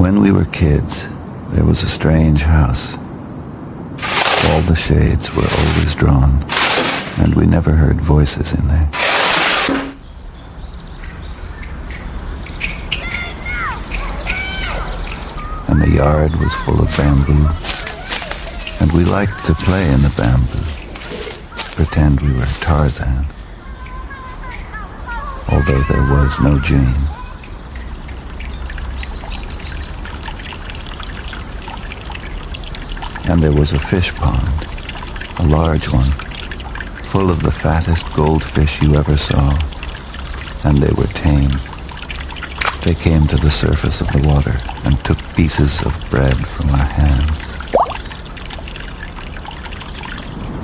When we were kids, there was a strange house. All the shades were always drawn, and we never heard voices in there. And the yard was full of bamboo, and we liked to play in the bamboo, pretend we were Tarzan, although there was no Jane. And there was a fish pond, a large one, full of the fattest goldfish you ever saw, and they were tame. They came to the surface of the water and took pieces of bread from our hands.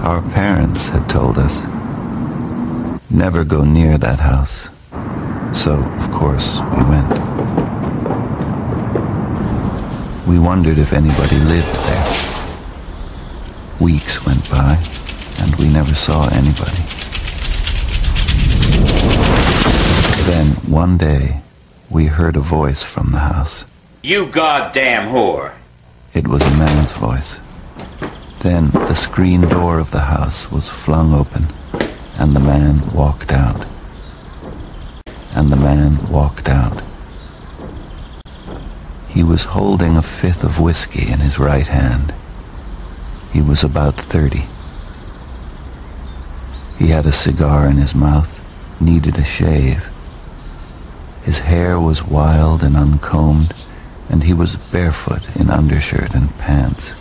Our parents had told us, never go near that house, so of course we went. We wondered if anybody lived there. Weeks went by, and we never saw anybody. Then, one day, we heard a voice from the house. You goddamn whore! It was a man's voice. Then, the screen door of the house was flung open, and the man walked out. And the man walked out. He was holding a fifth of whiskey in his right hand. He was about 30. He had a cigar in his mouth, needed a shave. His hair was wild and uncombed, and he was barefoot in undershirt and pants.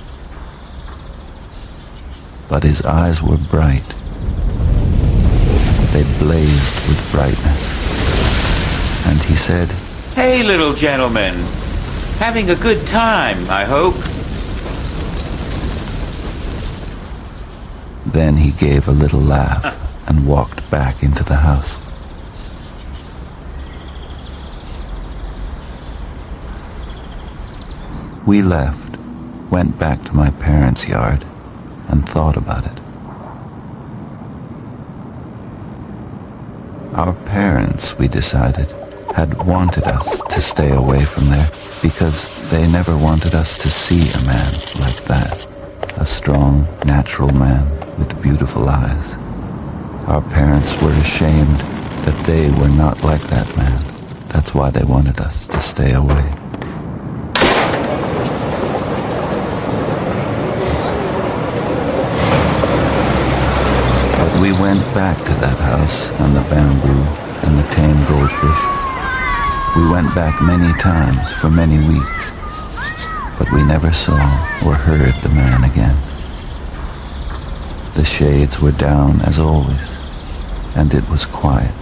But his eyes were bright. They blazed with brightness. And he said, Hey, little gentleman. Having a good time, I hope. Then he gave a little laugh and walked back into the house. We left, went back to my parents' yard, and thought about it. Our parents, we decided, had wanted us to stay away from there because they never wanted us to see a man like that, a strong, natural man with beautiful eyes. Our parents were ashamed that they were not like that man. That's why they wanted us to stay away. But we went back to that house and the bamboo and the tame goldfish. We went back many times for many weeks, but we never saw or heard the man again. The shades were down as always, and it was quiet.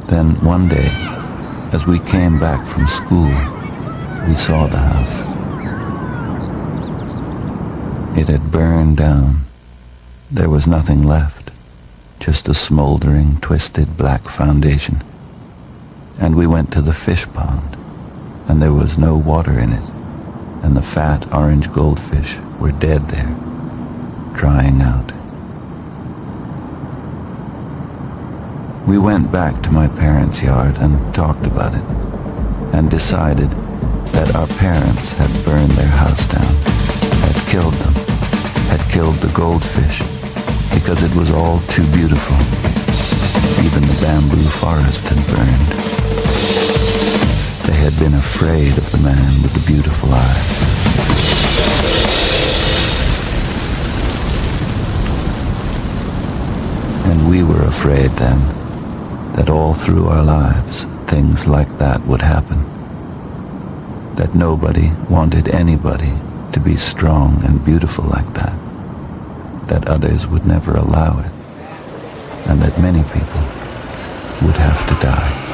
Then one day, as we came back from school, we saw the house. It had burned down. There was nothing left, just a smoldering, twisted black foundation. And we went to the fish pond, and there was no water in it, and the fat orange goldfish were dead there, drying out. We went back to my parents' yard and talked about it, and decided that our parents had burned their house down, had killed them, had killed the goldfish, because it was all too beautiful. Even the bamboo forest had burned. They had been afraid of the man with the beautiful eyes. And we were afraid then that all through our lives things like that would happen. That nobody wanted anybody to be strong and beautiful like that. That others would never allow it. And that many people would have to die.